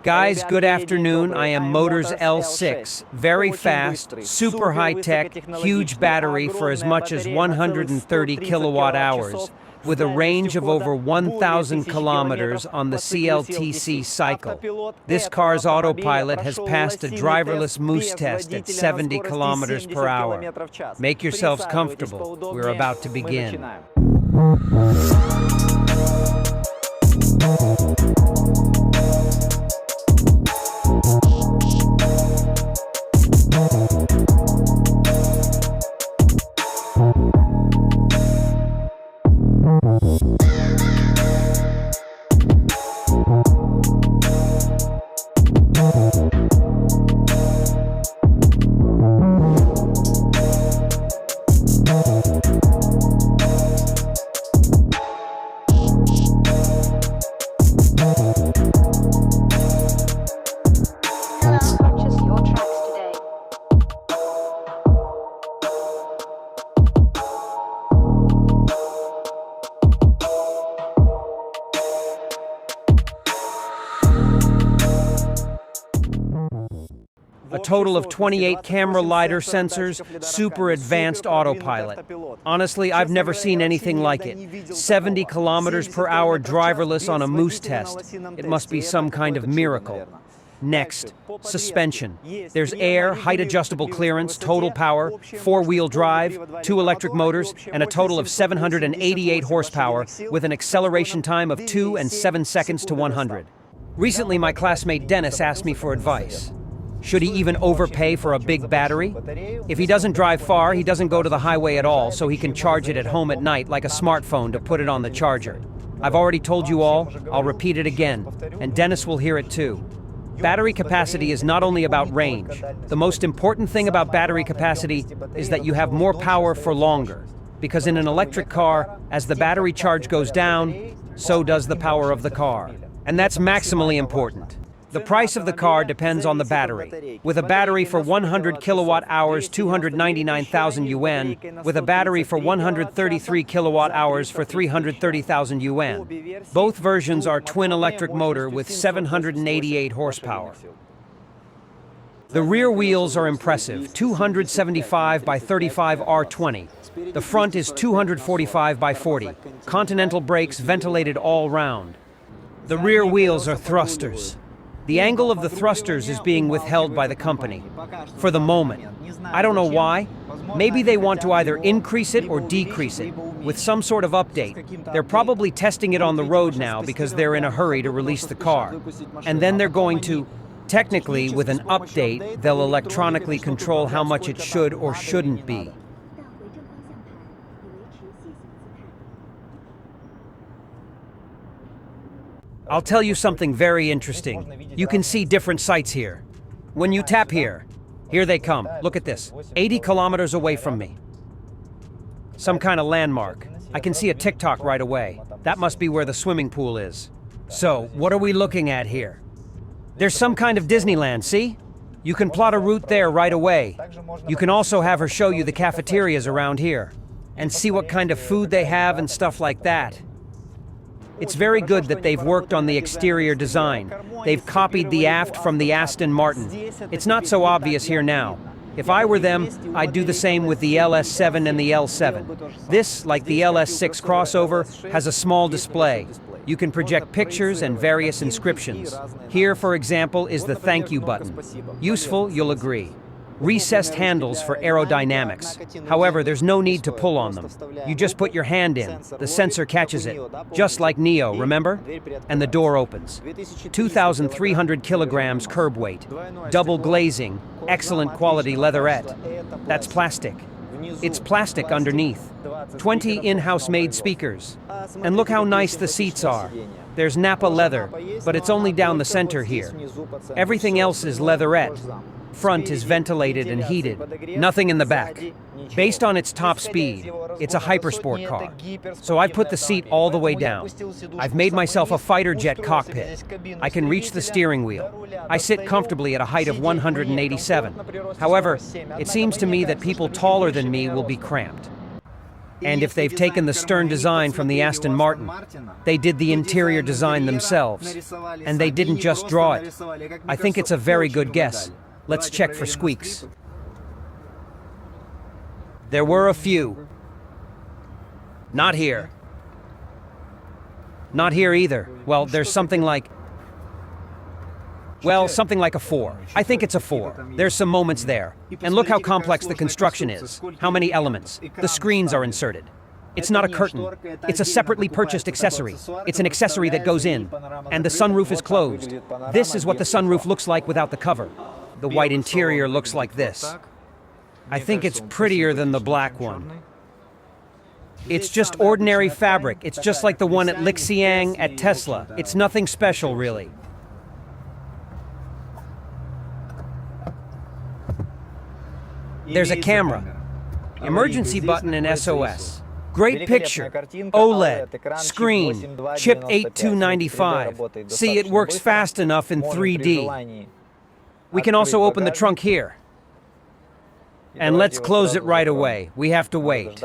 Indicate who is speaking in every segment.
Speaker 1: Guys, good afternoon. I am Motors L6. Very fast, super high-tech, huge battery for as much as 130 kilowatt hours, with a range of over 1,000 kilometers on the CLTC cycle. This car's autopilot has passed a driverless moose test at 70 kilometers per hour. Make yourselves comfortable. We're about to begin. A total of 28 camera lidar sensors, super advanced autopilot. Honestly, I've never seen anything like it. 70 kilometers per hour driverless on a moose test. It must be some kind of miracle. Next, suspension. There's air, height-adjustable clearance, total power, four-wheel drive, 2 electric motors, and a total of 788 horsepower with an acceleration time of 2 and 7 seconds to 100. Recently, my classmate Dennis asked me for advice. Should he even overpay for a big battery? If he doesn't drive far, he doesn't go to the highway at all, so he can charge it at home at night like a smartphone to put it on the charger. I've already told you all, I'll repeat it again, and Dennis will hear it too. Battery capacity is not only about range. The most important thing about battery capacity is that you have more power for longer. Because in an electric car, as the battery charge goes down, so does the power of the car. And that's maximally important. The price of the car depends on the battery. With a battery for 100 kilowatt hours, 299,000 yuan. With a battery for 133 kilowatt hours for 330,000 yuan. Both versions are twin electric motor with 788 horsepower. The rear wheels are impressive, 275 by 35 R20. The front is 245 by 40. Continental brakes ventilated all round. The rear wheels are thrusters. The angle of the thrusters is being withheld by the company, for the moment. I don't know why. Maybe they want to either increase it or decrease it, with some sort of update. They're probably testing it on the road now because they're in a hurry to release the car. And then they're going to, technically, with an update, they'll electronically control how much it should or shouldn't be. I'll tell you something very interesting. You can see different sights here. When you tap here they come. Look at this, 80 kilometers away from me. Some kind of landmark. I can see a TikTok right away. That must be where the swimming pool is. So, what are we looking at here? There's some kind of Disneyland, see? You can plot a route there right away. You can also have her show you the cafeterias around here and see what kind of food they have and stuff like that. It's very good that they've worked on the exterior design. They've copied the aft from the Aston Martin. It's not so obvious here now. If I were them, I'd do the same with the LS7 and the L7. This, like the LS6 crossover, has a small display. You can project pictures and various inscriptions. Here, for example, is the thank you button. Useful, you'll agree. Recessed handles for aerodynamics. However, there's no need to pull on them. You just put your hand in, the sensor catches it, just like Neo, remember? And the door opens. 2,300 kilograms curb weight, double glazing, excellent quality leatherette. That's plastic. It's plastic underneath. 20 in-house made speakers. And look how nice the seats are. There's Nappa leather, but it's only down the center here. Everything else is leatherette. Front is ventilated and heated. Nothing in the back. Based on its top speed, it's a hypersport car. So I've put the seat all the way down. I've made myself a fighter jet cockpit. I can reach the steering wheel. I sit comfortably at a height of 187. However, it seems to me that people taller than me will be cramped. And if they've taken the stern design from the Aston Martin, they did the interior design themselves. And they didn't just draw it. I think it's a very good guess. Let's check for squeaks. There were a few. Not here. Not here either. Well, there's something like... Well, something like a 4. I think it's a 4. There's some moments there. And look how complex the construction is. How many elements. The screens are inserted. It's not a curtain. It's a separately purchased accessory. It's an accessory that goes in. And the sunroof is closed. This is what the sunroof looks like without the cover. The white interior looks like this. I think it's prettier than the black one. It's just ordinary fabric. It's just like the one at Lixiang at Tesla. It's nothing special, really. There's a camera, emergency button and SOS. Great picture, OLED, screen, chip 8295. See, it works fast enough in 3D. We can also open the trunk here. And let's close it right away. We have to wait.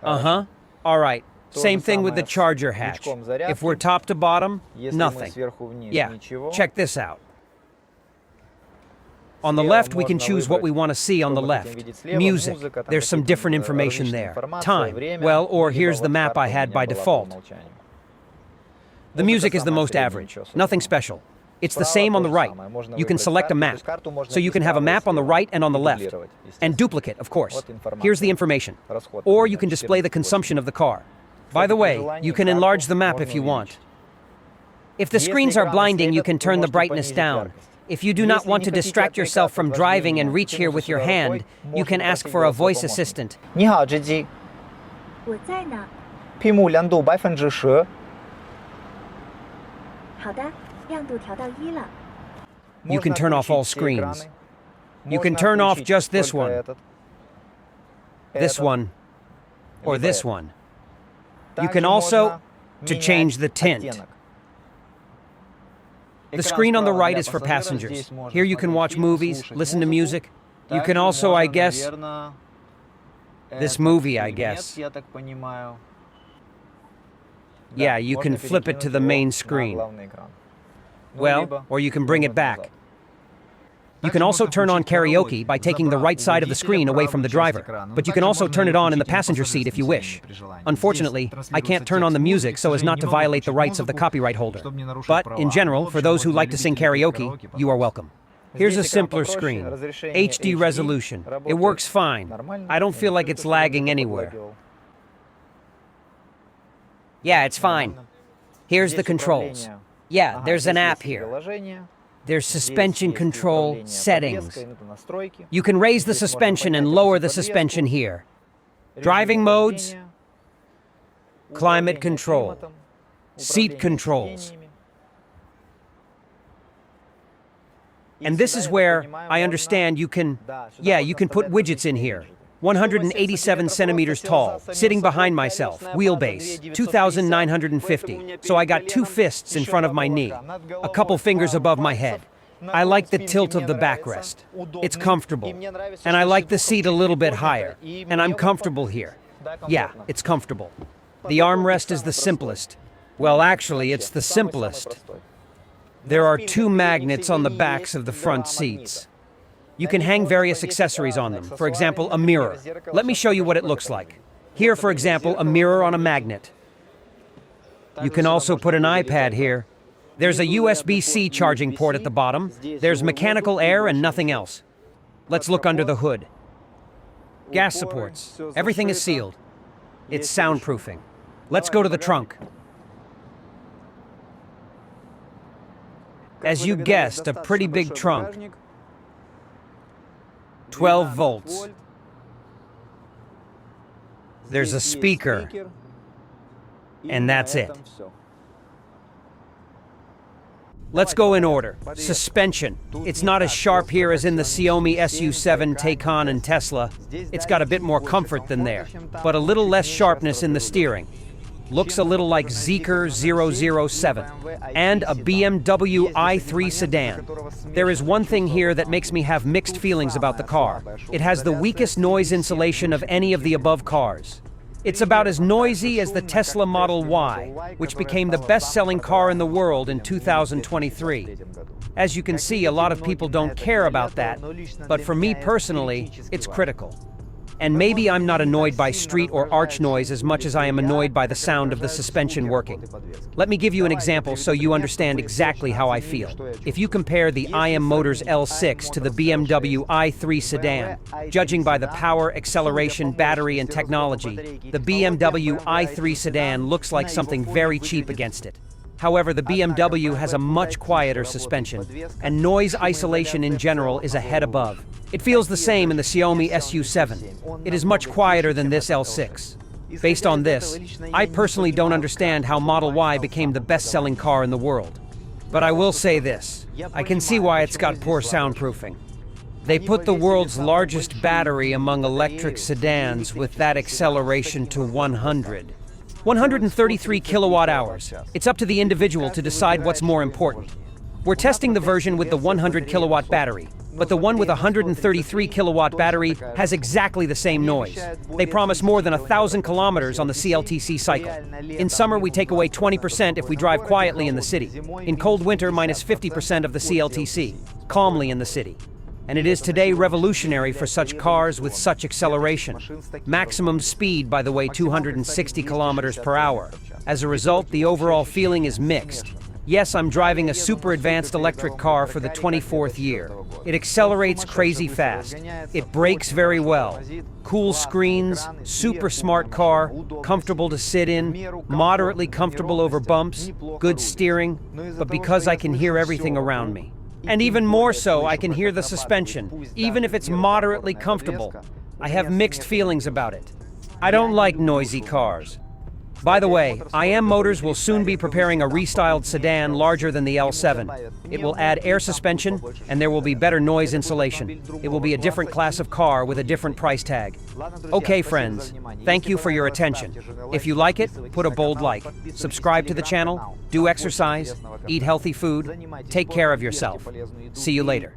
Speaker 1: Uh-huh. All right. Same thing with the charger hatch. If we're top to bottom, nothing. Yeah, check this out. On the left, we can choose what we want to see on the left. Music. There's some different information there. Time. Well, or here's the map I had by default. The music is the most average. Nothing special. It's the same on the right. You can select a map. So you can have a map on the right and on the left. And duplicate, of course. Here's the information. Or you can display the consumption of the car. By the way, you can enlarge the map if you want. If the screens are blinding, you can turn the brightness down. If you do not want to distract yourself from driving and reach here with your hand, you can ask for a voice assistant.
Speaker 2: 你好，直击。
Speaker 3: 我在呢。
Speaker 2: 屏幕亮度10%。
Speaker 3: 好的，亮度调到1了。
Speaker 1: You can turn off all screens. You can turn off just this one, or this one. You can also to change the tint. The screen on the right is for passengers. Here you can watch movies, listen to music. You can also, I guess, this movie, I guess. Yeah, you can flip it to the main screen. Well, or you can bring it back. You can also turn on karaoke by taking the right side of the screen away from the driver, but you can also turn it on in the passenger seat if you wish. Unfortunately, I can't turn on the music so as not to violate the rights of the copyright holder. But, in general, for those who like to sing karaoke, you are welcome. Here's a simpler screen. HD resolution. It works fine. I don't feel like it's lagging anywhere. Yeah, it's fine. Here's the controls. Yeah, there's an app here. There's suspension control settings. You can raise the suspension and lower the suspension here. Driving modes, climate control, seat controls. And this is where, I understand, you can put widgets in here. 187 centimeters tall, sitting behind myself, wheelbase, 2,950. So I got 2 fists in front of my knee, a couple fingers above my head. I like the tilt of the backrest. It's comfortable. And I like the seat a little bit higher. And I'm comfortable here. Yeah, it's comfortable. The armrest is the simplest. Well, actually, it's the simplest. There are 2 magnets on the backs of the front seats. You can hang various accessories on them. For example, a mirror. Let me show you what it looks like. Here, for example, a mirror on a magnet. You can also put an iPad here. There's a USB-C charging port at the bottom. There's mechanical air and nothing else. Let's look under the hood. Gas supports. Everything is sealed. It's soundproofing. Let's go to the trunk. As you guessed, a pretty big trunk. 12 volts. There's a speaker. And that's it. Let's go in order. Suspension. It's not as sharp here as in the Xiaomi SU7, Taycan, and Tesla. It's got a bit more comfort than there, but a little less sharpness in the steering. looks a little like Zeekr 007, and a BMW i3 sedan. There is one thing here that makes me have mixed feelings about the car. It has the weakest noise insulation of any of the above cars. It's about as noisy as the Tesla Model Y, which became the best-selling car in the world in 2023. As you can see, a lot of people don't care about that, but for me personally, it's critical. And maybe I'm not annoyed by street or arch noise as much as I am annoyed by the sound of the suspension working. Let me give you an example so you understand exactly how I feel. If you compare the IM Motors L6 to the BMW i3 sedan, judging by the power, acceleration, battery, and technology, the BMW i3 sedan looks like something very cheap against it. However, the BMW has a much quieter suspension, and noise isolation in general is a head above. It feels the same in the Xiaomi SU7. It is much quieter than this L6. Based on this, I personally don't understand how Model Y became the best-selling car in the world. But I will say this, I can see why it's got poor soundproofing. They put the world's largest battery among electric sedans with that acceleration to 100. 133 kilowatt hours. It's up to the individual to decide what's more important. We're testing the version with the 100 kilowatt battery, but the one with 133 kilowatt battery has exactly the same noise. They promise more than 1,000 kilometers on the CLTC cycle. In summer, we take away 20% if we drive quietly in the city. In cold winter, minus 50% of the CLTC, calmly in the city. And it is today revolutionary for such cars with such acceleration. Maximum speed, by the way, 260 kilometers per hour. As a result, the overall feeling is mixed. Yes, I'm driving a super advanced electric car for the 24th year. It accelerates crazy fast. It brakes very well. Cool screens, super smart car, comfortable to sit in, moderately comfortable over bumps, good steering, but because I can hear everything around me. And even more so, I can hear the suspension, even if it's moderately comfortable. I have mixed feelings about it. I don't like noisy cars. By the way, IM Motors will soon be preparing a restyled sedan larger than the L7. It will add air suspension, and there will be better noise insulation. It will be a different class of car with a different price tag. Okay, friends, thank you for your attention. If you like it, put a bold like. Subscribe to the channel, do exercise, eat healthy food, take care of yourself. See you later.